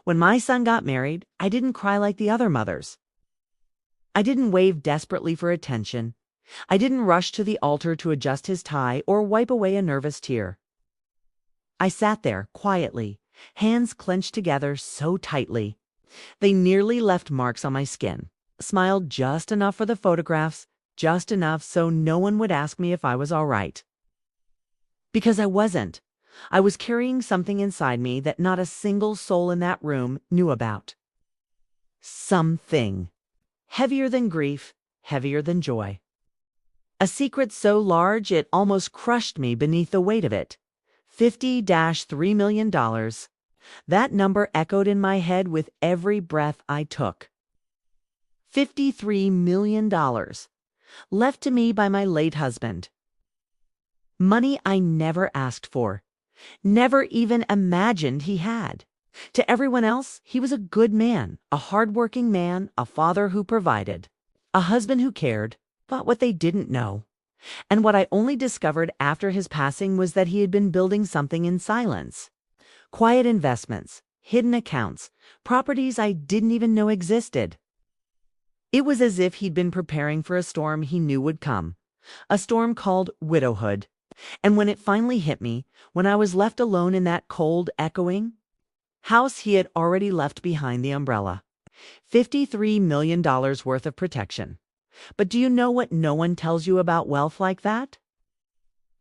When my son got married, I didn't cry like the other mothers. I didn't wave desperately for attention. I didn't rush to the altar to adjust his tie or wipe away a nervous tear. I sat there, quietly, hands clenched together so tightly. They nearly left marks on my skin. Smiled just enough for the photographs, just enough so no one would ask me if I was all right. Because I wasn't. I was carrying something inside me that not a single soul in that room knew about. Something. Heavier than grief, heavier than joy. A secret so large it almost crushed me beneath the weight of it. $50-3 million. That number echoed in my head with every breath I took. $53 million. Left to me by my late husband. Money I never asked for. Never even imagined he had. To everyone else, he was a good man, a hardworking man, a father who provided, a husband who cared. But what they didn't know, and what I only discovered after his passing, was that he had been building something in silence. Quiet investments, hidden accounts, properties I didn't even know existed. It was as if he'd been preparing for a storm he knew would come, a storm called widowhood. And when it finally hit me, when I was left alone in that cold, echoing house, he had already left behind the umbrella. $53 million worth of protection. But do you know what no one tells you about wealth like that?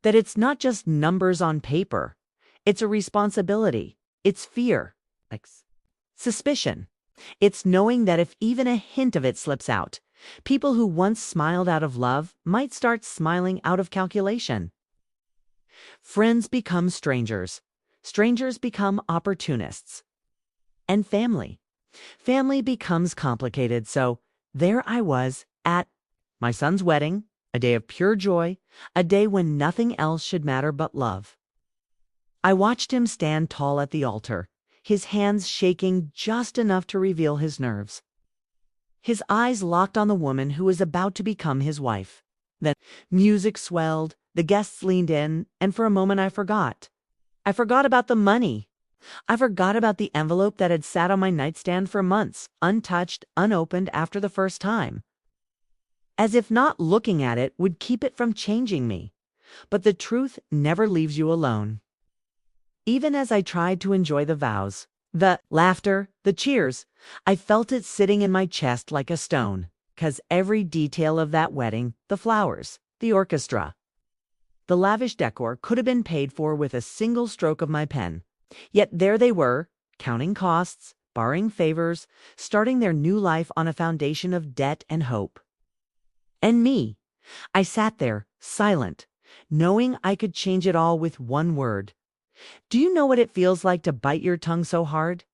That it's not just numbers on paper. It's a responsibility. It's fear. Like suspicion. It's knowing that if even a hint of it slips out, people who once smiled out of love might start smiling out of calculation. Friends become strangers. Strangers become opportunists. And family. Family becomes complicated, so there I was at my son's wedding, a day of pure joy, a day when nothing else should matter but love. I watched him stand tall at the altar, his hands shaking just enough to reveal his nerves. His eyes locked on the woman who was about to become his wife. Then music swelled, the guests leaned in, and for a moment I forgot. I forgot about the money. I forgot about the envelope that had sat on my nightstand for months, untouched, unopened after the first time. As if not looking at it would keep it from changing me. But the truth never leaves you alone. Even as I tried to enjoy the vows, the laughter, the cheers, I felt it sitting in my chest like a stone, 'cause every detail of that wedding, the flowers, the orchestra, the lavish decor, could have been paid for with a single stroke of my pen. Yet there they were, counting costs, borrowing favors, starting their new life on a foundation of debt and hope. And me, I sat there, silent, knowing I could change it all with one word. Do you know what it feels like to bite your tongue so hard?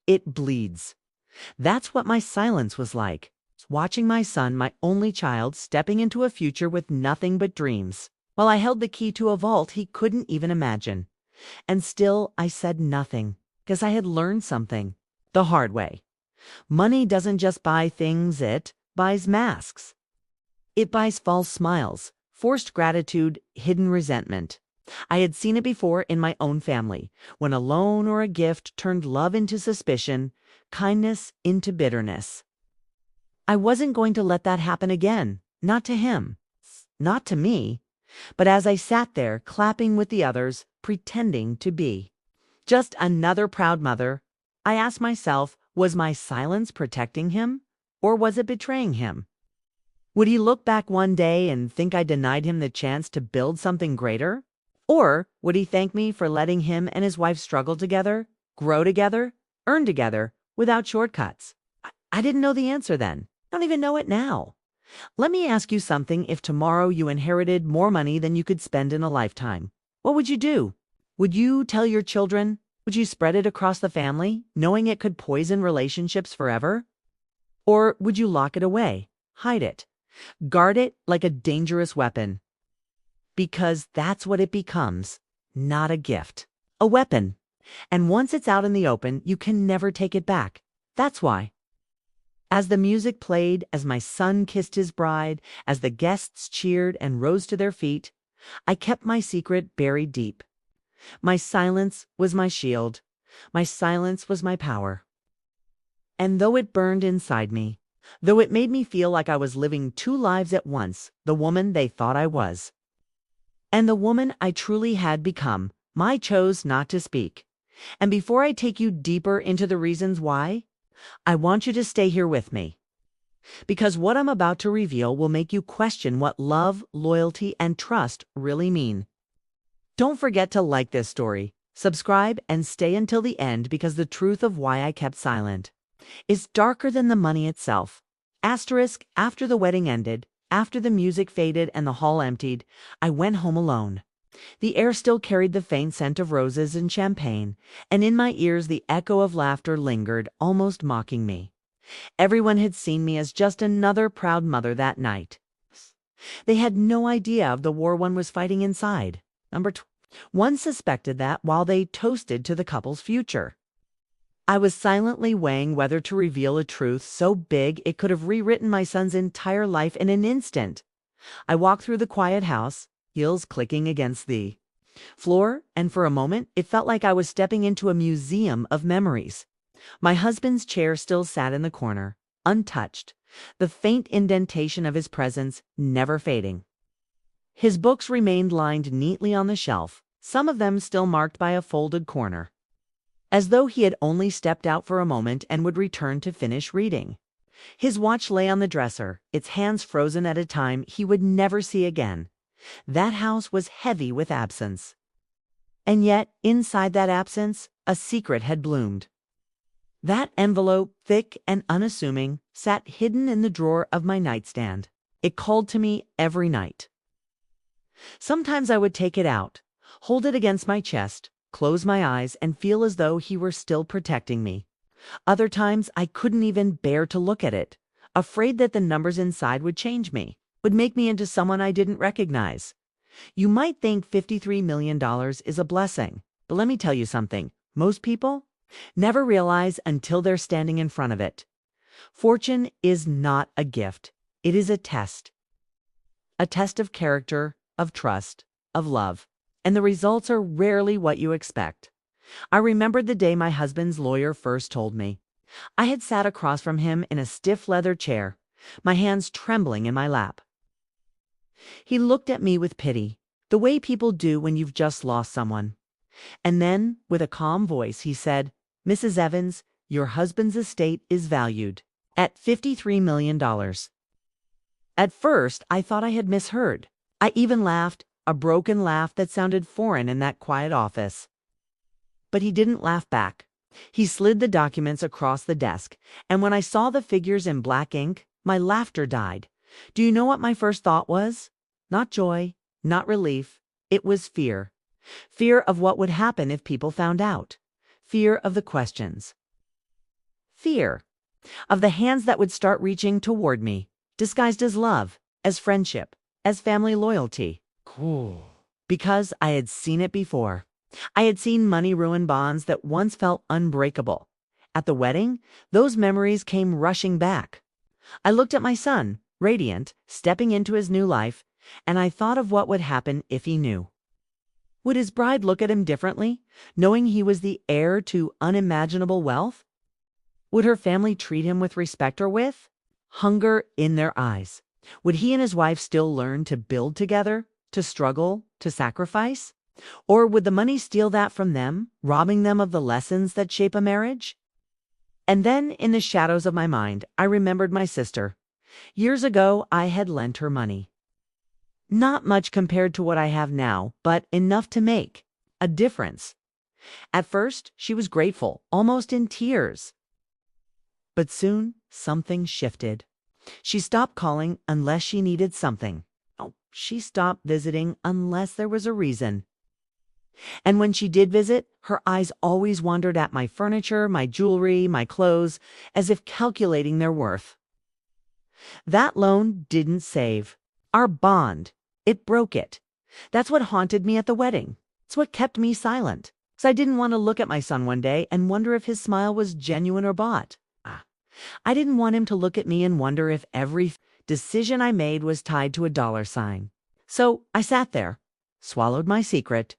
It bleeds. That's what my silence was like, watching my son, my only child, stepping into a future with nothing but dreams, while I held the key to a vault he couldn't even imagine. And still I said nothing, because I had learned something, the hard way. Money doesn't just buy things, it buys masks. It buys false smiles, forced gratitude, hidden resentment. I had seen it before in my own family, when a loan or a gift turned love into suspicion, kindness into bitterness. I wasn't going to let that happen again, not to him, not to me. But as I sat there, clapping with the others, pretending to be just another proud mother, I asked myself, was my silence protecting him, or was it betraying him? Would he look back one day and think I denied him the chance to build something greater? Or would he thank me for letting him and his wife struggle together, grow together, earn together, without shortcuts? I didn't know the answer then. I don't even know it now. Let me ask you something. If tomorrow you inherited more money than you could spend in a lifetime, what would you do? Would you tell your children? Would you spread it across the family, knowing it could poison relationships forever? Or would you lock it away, hide it, guard it like a dangerous weapon? Because that's what it becomes, not a gift, a weapon. And once it's out in the open, you can never take it back. That's why. As the music played, as my son kissed his bride, as the guests cheered and rose to their feet, I kept my secret buried deep. My silence was my shield. My silence was my power. And though it burned inside me, though it made me feel like I was living two lives at once, the woman they thought I was, and the woman I truly had become, I chose not to speak. And before I take you deeper into the reasons why, I want you to stay here with me. Because what I'm about to reveal will make you question what love, loyalty, and trust really mean. Don't forget to like this story, subscribe, and stay until the end because the truth of why I kept silent is darker than the money itself. Asterisk, after the wedding ended, after the music faded and the hall emptied, I went home alone. The air still carried the faint scent of roses and champagne, and in my ears the echo of laughter lingered, almost mocking me. Everyone had seen me as just another proud mother that night. They had no idea of the war one was fighting inside. One suspected that while they toasted to the couple's future. I was silently weighing whether to reveal a truth so big it could have rewritten my son's entire life in an instant. I walked through the quiet house, heels clicking against the floor, and for a moment it felt like I was stepping into a museum of memories. My husband's chair still sat in the corner, untouched, the faint indentation of his presence never fading. His books remained lined neatly on the shelf, some of them still marked by a folded corner, as though he had only stepped out for a moment and would return to finish reading. His watch lay on the dresser, its hands frozen at a time he would never see again. That house was heavy with absence. And yet, inside that absence, a secret had bloomed. That envelope, thick and unassuming, sat hidden in the drawer of my nightstand. It called to me every night. Sometimes I would take it out, hold it against my chest, close my eyes, and feel as though he were still protecting me. Other times I couldn't even bear to look at it, afraid that the numbers inside would change me, would make me into someone I didn't recognize. You might think $53 million is a blessing, but let me tell you something. Most people never realize until they're standing in front of it. Fortune is not a gift. It is a test. A test of character, of trust, of love. And the results are rarely what you expect. I remembered the day my husband's lawyer first told me. I had sat across from him in a stiff leather chair, my hands trembling in my lap. He looked at me with pity, the way people do when you've just lost someone. And then, with a calm voice, he said, "Mrs. Evans, your husband's estate is valued at $53 million. At first, I thought I had misheard. I even laughed, a broken laugh that sounded foreign in that quiet office. But he didn't laugh back. He slid the documents across the desk, and when I saw the figures in black ink, my laughter died. Do you know what my first thought was? Not joy, not relief. It was fear. Fear of what would happen if people found out. Fear of the questions. Fear of the hands that would start reaching toward me, disguised as love, as friendship, as family loyalty. Cool. Because I had seen it before. I had seen money ruin bonds that once felt unbreakable. At the wedding, those memories came rushing back. I looked at my son, radiant, stepping into his new life, and I thought of what would happen if he knew. Would his bride look at him differently, knowing he was the heir to unimaginable wealth? Would her family treat him with respect or with hunger in their eyes? Would he and his wife still learn to build together, to struggle, to sacrifice? Or would the money steal that from them, robbing them of the lessons that shape a marriage? And then, in the shadows of my mind, I remembered my sister. Years ago, I had lent her money. Not much compared to what I have now, but enough to make a difference. At first, she was grateful, almost in tears. But soon, something shifted. She stopped calling unless she needed something. Oh, she stopped visiting unless there was a reason. And when she did visit, her eyes always wandered at my furniture, my jewelry, my clothes, as if calculating their worth. That loan didn't save our bond. It broke it. That's what haunted me at the wedding. It's what kept me silent. So I didn't want to look at my son one day and wonder if his smile was genuine or bought. I didn't want him to look at me and wonder if every decision I made was tied to a dollar sign. So I sat there, swallowed my secret,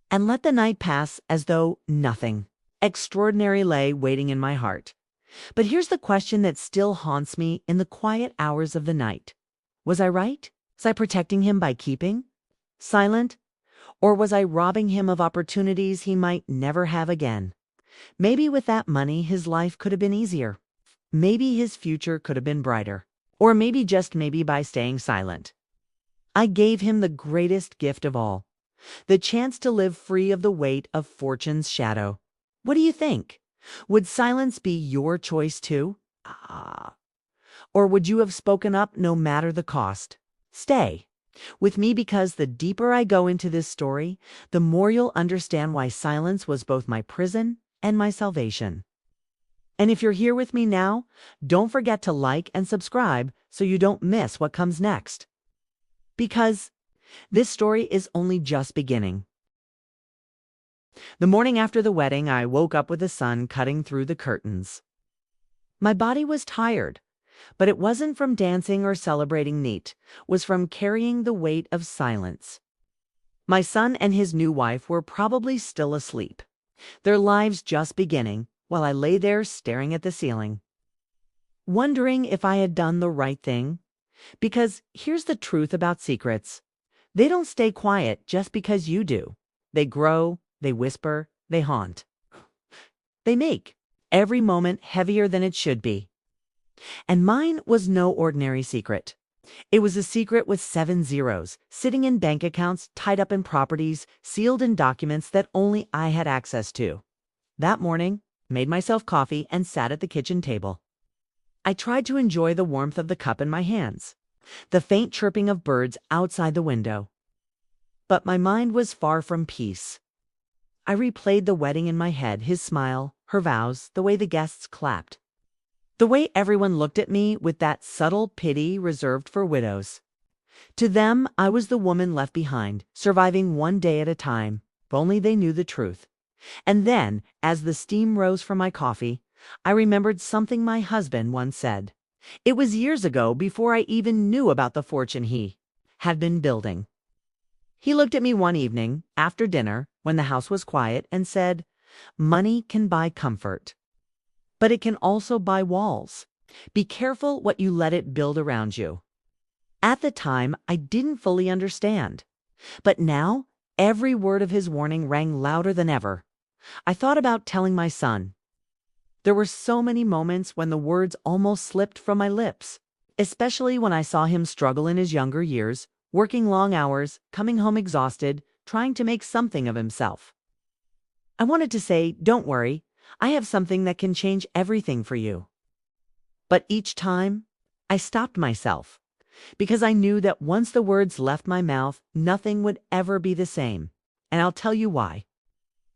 and let the night pass as though nothing extraordinary lay waiting in my heart. But here's the question that still haunts me in the quiet hours of the night. Was I right? Was I protecting him by keeping silent? Or was I robbing him of opportunities he might never have again? Maybe with that money, his life could have been easier. Maybe his future could have been brighter. Or maybe, just maybe, by staying silent, I gave him the greatest gift of all, the chance to live free of the weight of fortune's shadow. What do you think? Would silence be your choice too? Or would you have spoken up no matter the cost? Stay with me, because the deeper I go into this story, the more you'll understand why silence was both my prison and my salvation. And if you're here with me now, don't forget to like and subscribe so you don't miss what comes next. Because this story is only just beginning. The morning after the wedding, I woke up with the sun cutting through the curtains. My body was tired, but it wasn't from dancing or celebrating neat, was from carrying the weight of silence. My son and his new wife were probably still asleep, their lives just beginning, while I lay there staring at the ceiling, wondering if I had done the right thing. Because here's the truth about secrets. They don't stay quiet just because you do. They grow, they whisper, they haunt. They make every moment heavier than it should be. And mine was no ordinary secret. It was a secret with 7 zeros, sitting in bank accounts, tied up in properties, sealed in documents that only I had access to. That morning, made myself coffee and sat at the kitchen table. I tried to enjoy the warmth of the cup in my hands, the faint chirping of birds outside the window. But my mind was far from peace. I replayed the wedding in my head, his smile, her vows, the way the guests clapped, the way everyone looked at me with that subtle pity reserved for widows. To them, I was the woman left behind, surviving one day at a time, if only they knew the truth. And then, as the steam rose from my coffee, I remembered something my husband once said. It was years ago, before I even knew about the fortune he had been building. He looked at me one evening, after dinner, when the house was quiet, and said, "Money can buy comfort, but it can also buy walls. Be careful what you let it build around you." At the time, I didn't fully understand. But now, every word of his warning rang louder than ever. I thought about telling my son. There were so many moments when the words almost slipped from my lips, especially when I saw him struggle in his younger years, working long hours, coming home exhausted, trying to make something of himself. I wanted to say, "Don't worry, I have something that can change everything for you." But each time, I stopped myself, because I knew that once the words left my mouth, nothing would ever be the same. And I'll tell you why.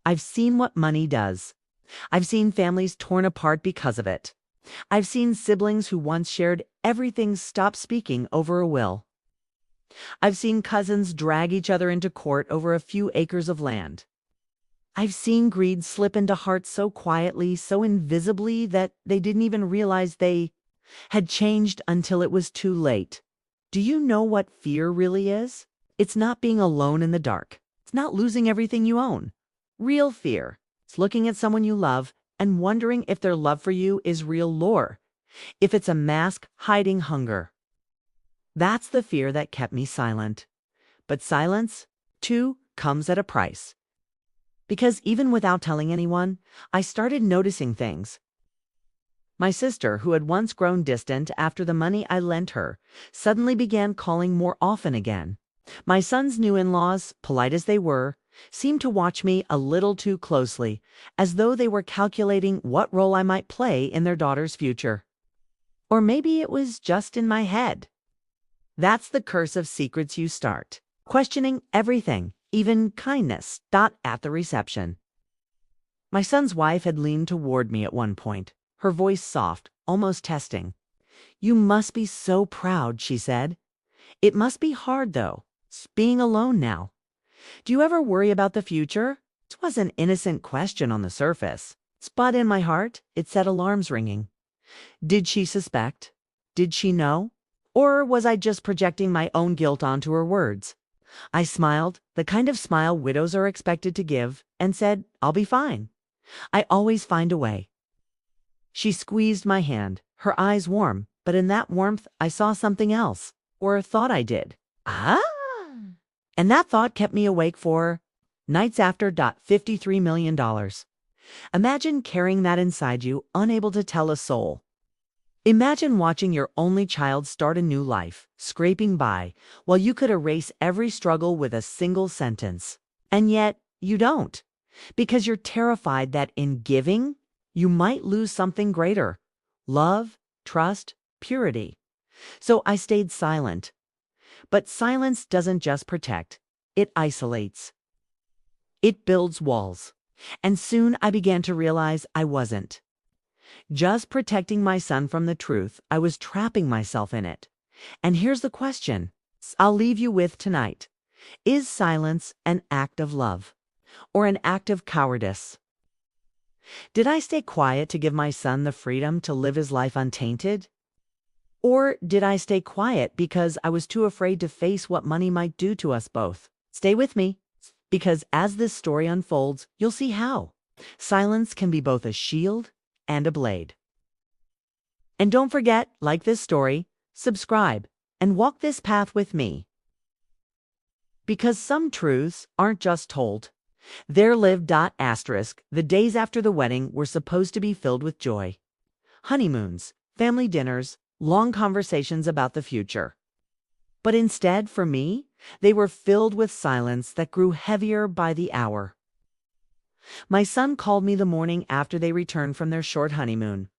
I've seen what money does. I've seen families torn apart because of it. I've seen siblings who once shared everything stop speaking over a will. I've seen cousins drag each other into court over a few acres of land. I've seen greed slip into hearts so quietly, so invisibly, that they didn't even realize they had changed until it was too late. Do you know what fear really is? It's not being alone in the dark. It's not losing everything you own. Real fear. It's looking at someone you love and wondering if their love for you is real lore, if it's a mask hiding hunger. That's the fear that kept me silent. But silence, too, comes at a price. Because even without telling anyone, I started noticing things. My sister, who had once grown distant after the money I lent her, suddenly began calling more often again. My son's new in-laws, polite as they were, seemed to watch me a little too closely, as though they were calculating what role I might play in their daughter's future. Or maybe it was just in my head. That's the curse of secrets. You start questioning everything, even kindness, at the reception. My son's wife had leaned toward me at one point, her voice soft, almost testing. "You must be so proud," she said. "It must be hard, though, being alone now. Do you ever worry about the future?" It was an innocent question on the surface, but in my heart, it set alarms ringing. Did she suspect? Did she know? Or was I just projecting my own guilt onto her words? I smiled, the kind of smile widows are expected to give, and said, "I'll be fine. I always find a way." She squeezed my hand, her eyes warm, but in that warmth I saw something else, or thought I did. Ah! And that thought kept me awake for nights after. $53 million. Imagine carrying that inside you, unable to tell a soul. Imagine watching your only child start a new life, scraping by, while you could erase every struggle with a single sentence. And yet, you don't, because you're terrified that in giving, you might lose something greater: love, trust, purity. So I stayed silent. But silence doesn't just protect, it isolates. It builds walls. And soon I began to realize I wasn't just protecting my son from the truth, I was trapping myself in it. And here's the question I'll leave you with tonight. Is silence an act of love or an act of cowardice? Did I stay quiet to give my son the freedom to live his life untainted? Or did I stay quiet because I was too afraid to face what money might do to us both? Stay with me, because as this story unfolds, you'll see how silence can be both a shield and a blade. And don't forget, like this story, subscribe, and walk this path with me. Because some truths aren't just told. They're lived. The days after the wedding were supposed to be filled with joy. Honeymoons, family dinners, long conversations about the future. But instead, for me, they were filled with silence that grew heavier by the hour. My son called me the morning after they returned from their short honeymoon.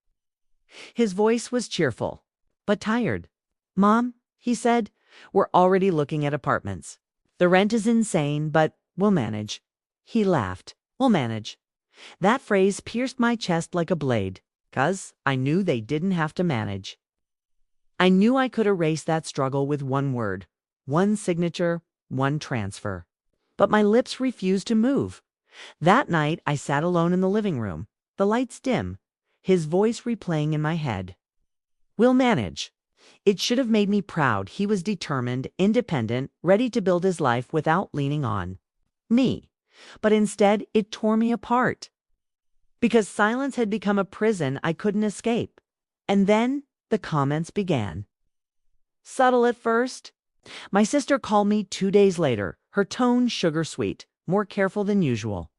His voice was cheerful, but tired. "Mom," he said, "we're already looking at apartments. The rent is insane, but we'll manage." He laughed. "We'll manage." That phrase pierced my chest like a blade, 'cause I knew they didn't have to manage. I knew I could erase that struggle with one word, one signature, one transfer. But my lips refused to move. That night I sat alone in the living room, the lights dim, his voice replaying in my head. "We'll manage." It should have made me proud. He was determined, independent, ready to build his life without leaning on me. But instead, it tore me apart. Because silence had become a prison I couldn't escape. And then the comments began. Subtle at first. My sister called me 2 days later, her tone sugar-sweet, more careful than usual.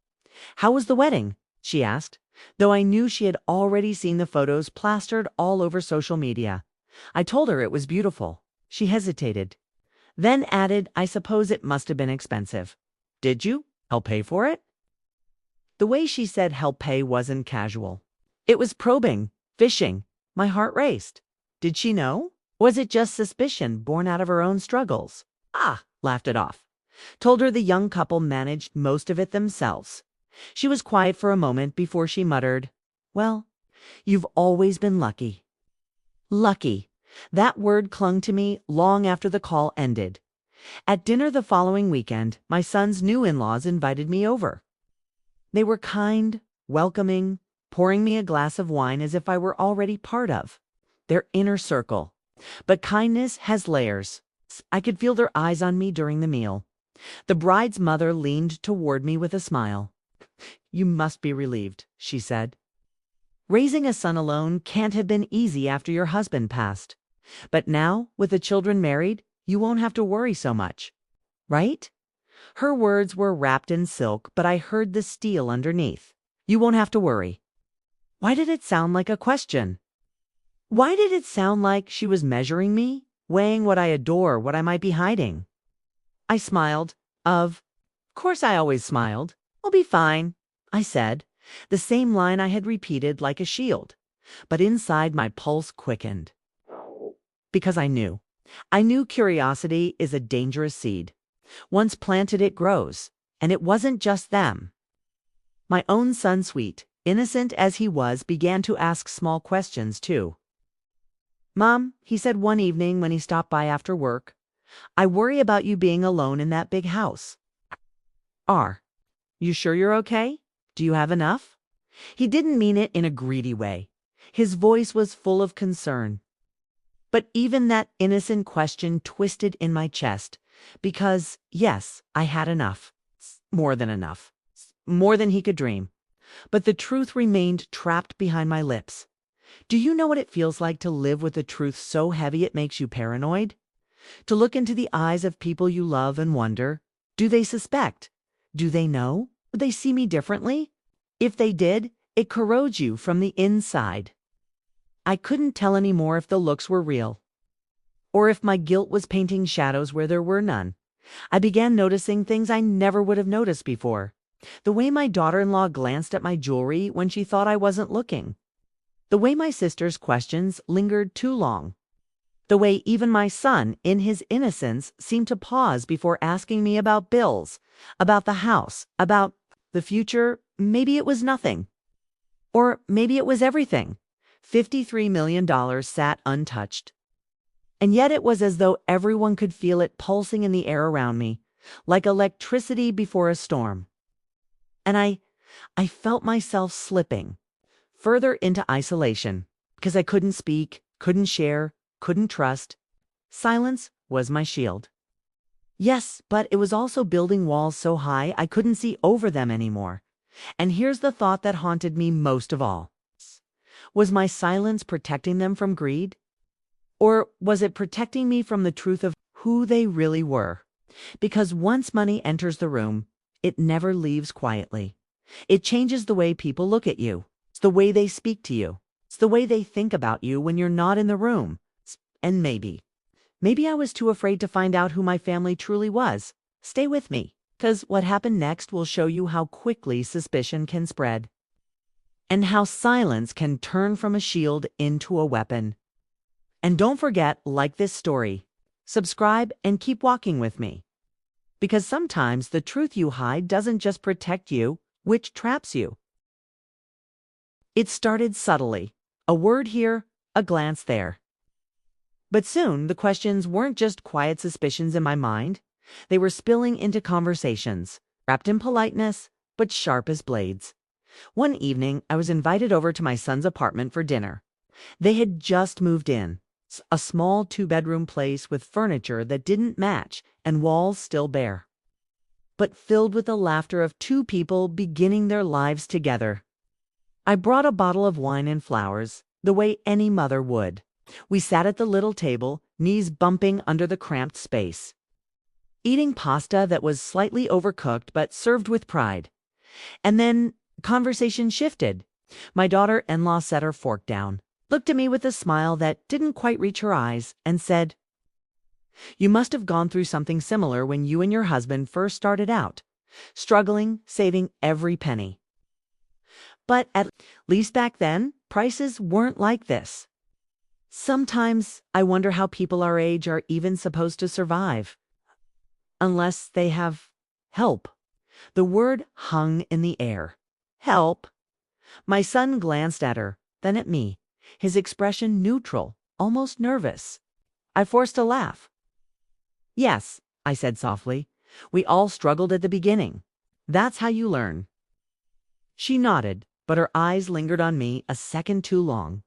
"How was the wedding?" she asked, though I knew she had already seen the photos plastered all over social media. I told her it was beautiful. She hesitated, then added, "I suppose it must have been expensive." "Did you help pay for it?" The way she said help pay wasn't casual. It was probing, fishing. My heart raced. Did she know? Was it just suspicion born out of her own struggles? Laughed it off. Told her the young couple managed most of it themselves. She was quiet for a moment before she muttered, "Well, you've always been lucky." Lucky. That word clung to me long after the call ended. At dinner the following weekend, my son's new in-laws invited me over. They were kind, welcoming, pouring me a glass of wine as if I were already part of their inner circle. But kindness has layers. I could feel their eyes on me during the meal. The bride's mother leaned toward me with a smile. "You must be relieved," she said. "Raising a son alone can't have been easy after your husband passed. But now, with the children married, you won't have to worry so much. Right?" Her words were wrapped in silk, but I heard the steel underneath. "You won't have to worry." Why did it sound like a question? Why did it sound like she was measuring me, weighing what I adore, what I might be hiding? I smiled. Of course I always smiled. "I'll be fine," I said, the same line I had repeated like a shield. But inside my pulse quickened. Because I knew. I knew curiosity is a dangerous seed. Once planted, it grows. And it wasn't just them. My own son, sweet, innocent as he was, began to ask small questions too. "Mom," he said one evening when he stopped by after work, "I worry about you being alone in that big house." You sure you're okay? Do you have enough?" He didn't mean it in a greedy way. His voice was full of concern. But even that innocent question twisted in my chest, because, yes, I had enough. More than enough. More than he could dream. But the truth remained trapped behind my lips. Do you know what it feels like to live with a truth so heavy it makes you paranoid? To look into the eyes of people you love and wonder, do they suspect? Do they know? Would they see me differently? If they did, it corrodes you from the inside. I couldn't tell anymore if the looks were real, or if my guilt was painting shadows where there were none. I began noticing things I never would have noticed before. The way my daughter-in-law glanced at my jewelry when she thought I wasn't looking. The way my sister's questions lingered too long. The way even my son, in his innocence, seemed to pause before asking me about bills, about the house, about the future. Maybe it was nothing. Or maybe it was everything. $53 million sat untouched. And yet it was as though everyone could feel it pulsing in the air around me, like electricity before a storm. And I felt myself slipping further into isolation, because I couldn't speak, couldn't share, couldn't trust. Silence was my shield. Yes, but it was also building walls so high I couldn't see over them anymore. And here's the thought that haunted me most of all. Was my silence protecting them from greed? Or was it protecting me from the truth of who they really were? Because once money enters the room, it never leaves quietly. It changes the way people look at you. It's the way they speak to you. It's the way they think about you when you're not in the room. And maybe I was too afraid to find out who my family truly was. Stay with me, because what happened next will show you how quickly suspicion can spread, and how silence can turn from a shield into a weapon. And don't forget, like this story, subscribe, and keep walking with me. Because sometimes the truth you hide doesn't just protect you, which traps you. It started subtly, a word here, a glance there. But soon the questions weren't just quiet suspicions in my mind. They were spilling into conversations, wrapped in politeness, but sharp as blades. One evening, I was invited over to my son's apartment for dinner. They had just moved in, a small 2-bedroom place with furniture that didn't match and walls still bare, but filled with the laughter of 2 people beginning their lives together. I brought a bottle of wine and flowers, the way any mother would. We sat at the little table, knees bumping under the cramped space, eating pasta that was slightly overcooked but served with pride. And then conversation shifted. My daughter-in-law set her fork down, looked at me with a smile that didn't quite reach her eyes, and said, "You must have gone through something similar when you and your husband first started out, struggling, saving every penny. But at least back then, prices weren't like this. Sometimes I wonder how people our age are even supposed to survive, unless they have help." The word hung in the air. Help. My son glanced at her, then at me, his expression neutral, almost nervous. I forced a laugh. "Yes," I said softly. "We all struggled at the beginning. That's how you learn." She nodded, but her eyes lingered on me a second too long,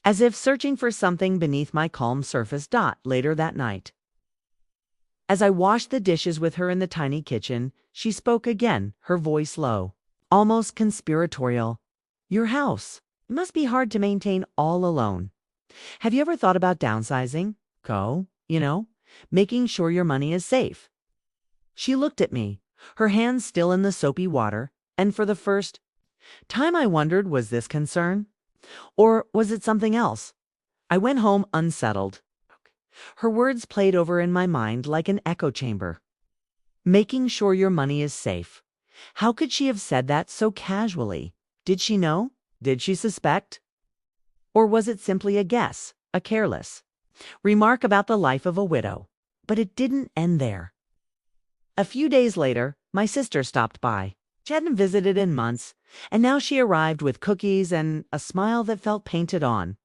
as if searching for something beneath my calm surface. Later that night, as I washed the dishes with her in the tiny kitchen, she spoke again, her voice low, almost conspiratorial. "Your house. It must be hard to maintain all alone. Have you ever thought about downsizing? Making sure your money is safe." She looked at me, her hands still in the soapy water, and for the first time I wondered, was this concern? Or was it something else? I went home unsettled. Her words played over in my mind like an echo chamber. Making sure your money is safe. How could she have said that so casually? Did she know? Did she suspect? Or was it simply a guess, a careless remark about the life of a widow? But it didn't end there. A few days later, my sister stopped by. She hadn't visited in months, and now she arrived with cookies and a smile that felt painted on.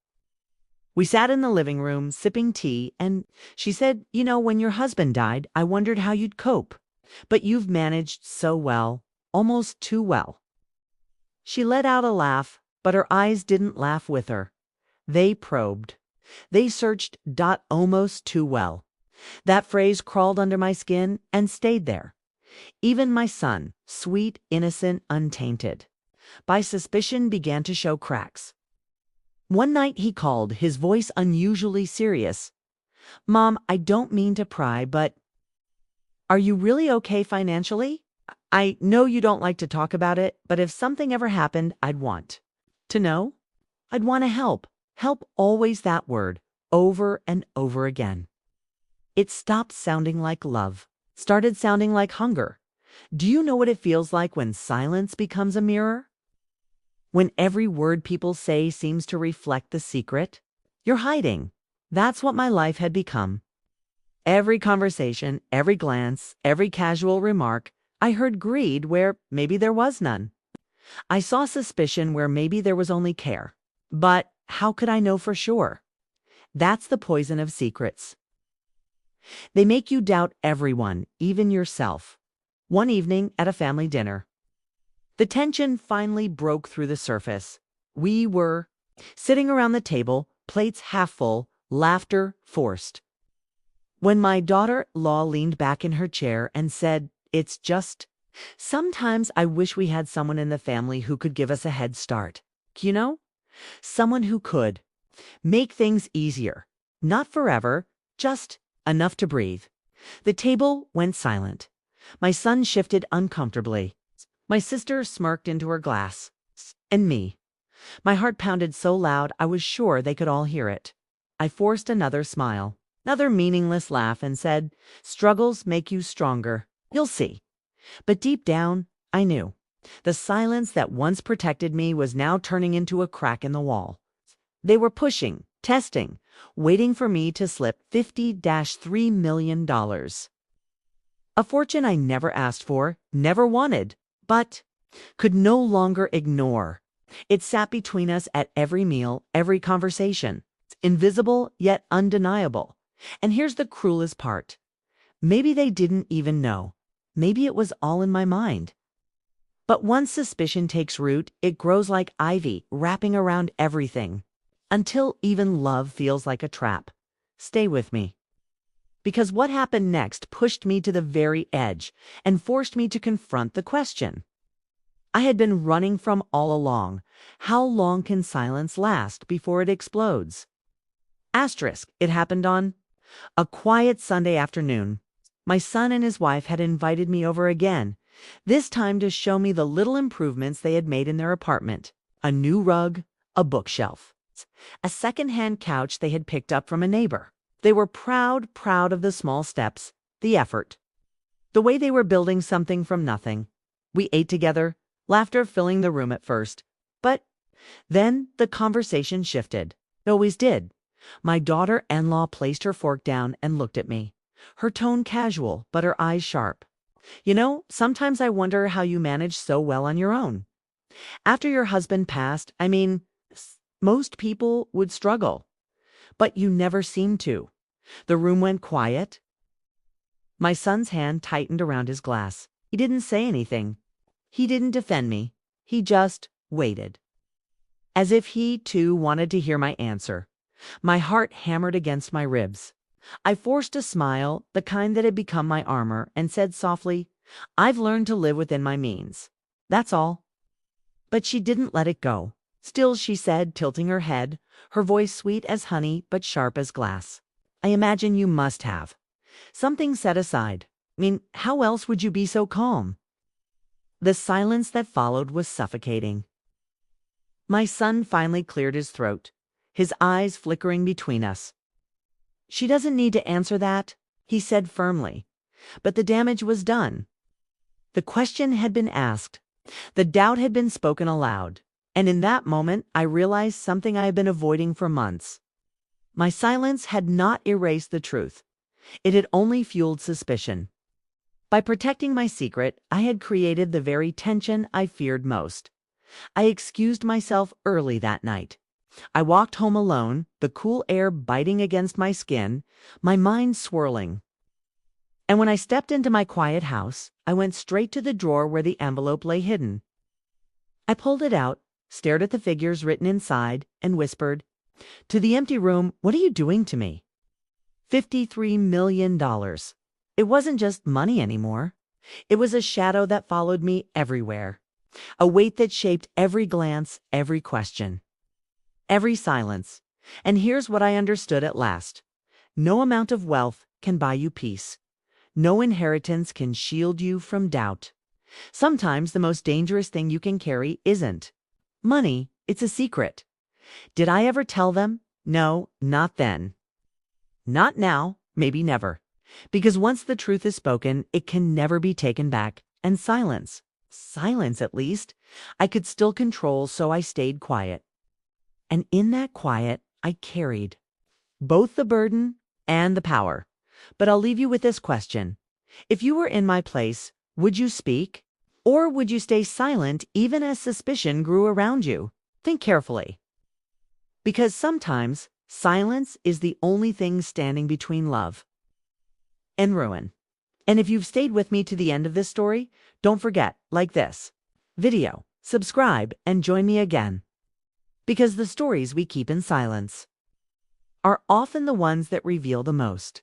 We sat in the living room, sipping tea, and she said, "When your husband died, I wondered how you'd cope. But you've managed so well, almost too well." She let out a laugh, but her eyes didn't laugh with her. They probed. They searched. Almost too well. That phrase crawled under my skin and stayed there. Even my son, sweet, innocent, untainted, by suspicion began to show cracks. One night he called, his voice unusually serious. "Mom, I don't mean to pry, but are you really okay financially? I know you don't like to talk about it, but if something ever happened, I'd want to know. I'd want to help. Help, always that word, over and over again. It stopped sounding like love, started sounding like hunger. Do you know what it feels like when silence becomes a mirror? When every word people say seems to reflect the secret you're hiding. That's what my life had become. Every conversation, every glance, every casual remark, I heard greed where maybe there was none. I saw suspicion where maybe there was only care. But how could I know for sure? That's the poison of secrets. They make you doubt everyone, even yourself. One evening at a family dinner, the tension finally broke through the surface. We were sitting around the table, plates half full, laughter forced. When my daughter-in-law leaned back in her chair and said, "It's just, sometimes I wish we had someone in the family who could give us a head start. You know? Someone who could make things easier. Not forever, just enough to breathe." The table went silent. My son shifted uncomfortably. My sister smirked into her glass. And me. My heart pounded so loud I was sure they could all hear it. I forced another smile, another meaningless laugh, and said, "Struggles make you stronger. You'll see." But deep down, I knew. The silence that once protected me was now turning into a crack in the wall. They were pushing, testing, waiting for me to slip $50-3 million. A fortune I never asked for, never wanted, but could no longer ignore. It sat between us at every meal, every conversation. Invisible yet undeniable. And here's the cruelest part. Maybe they didn't even know. Maybe it was all in my mind. But once suspicion takes root, it grows like ivy, wrapping around everything, until even love feels like a trap. Stay with me. Because what happened next pushed me to the very edge and forced me to confront the question I had been running from all along. How long can silence last before it explodes? Asterisk, it happened on a quiet Sunday afternoon. My son and his wife had invited me over again, this time to show me the little improvements they had made in their apartment. A new rug, a bookshelf, a second-hand couch they had picked up from a neighbor. They were proud of the small steps, the effort, the way they were building something from nothing. We ate together, laughter filling the room at first. But then the conversation shifted. It always did. My daughter-in-law placed her fork down and looked at me, her tone casual, but her eyes sharp. "You know, sometimes I wonder how you managed so well on your own. After your husband passed, I mean, most people would struggle. But you never seemed to." The room went quiet. My son's hand tightened around his glass. He didn't say anything. He didn't defend me. He just waited. As if he, too, wanted to hear my answer. My heart hammered against my ribs. I forced a smile, the kind that had become my armor, and said softly, "I've learned to live within my means. That's all." But she didn't let it go. Still, she said, tilting her head, her voice sweet as honey but sharp as glass, "I imagine you must have something set aside. I mean, how else would you be so calm?" The silence that followed was suffocating. My son finally cleared his throat, his eyes flickering between us. "She doesn't need to answer that," he said firmly. But the damage was done. The question had been asked. The doubt had been spoken aloud. And in that moment, I realized something I had been avoiding for months. My silence had not erased the truth. It had only fueled suspicion. By protecting my secret, I had created the very tension I feared most. I excused myself early that night. I walked home alone, the cool air biting against my skin, my mind swirling. And when I stepped into my quiet house, I went straight to the drawer where the envelope lay hidden. I pulled it out, stared at the figures written inside, and whispered, to the empty room, "What are you doing to me?" $53 million. It wasn't just money anymore. It was a shadow that followed me everywhere, a weight that shaped every glance, every question. Every silence. And here's what I understood at last. No amount of wealth can buy you peace. No inheritance can shield you from doubt. Sometimes the most dangerous thing you can carry isn't money, it's a secret. Did I ever tell them? No, not then. Not now, maybe never. Because once the truth is spoken, it can never be taken back. And silence at least, I could still control, so I stayed quiet. And in that quiet, I carried both the burden and the power. But I'll leave you with this question. If you were in my place, would you speak? Or would you stay silent even as suspicion grew around you? Think carefully. Because sometimes silence is the only thing standing between love and ruin. And if you've stayed with me to the end of this story, don't forget, like this video, subscribe, and join me again. Because the stories we keep in silence are often the ones that reveal the most.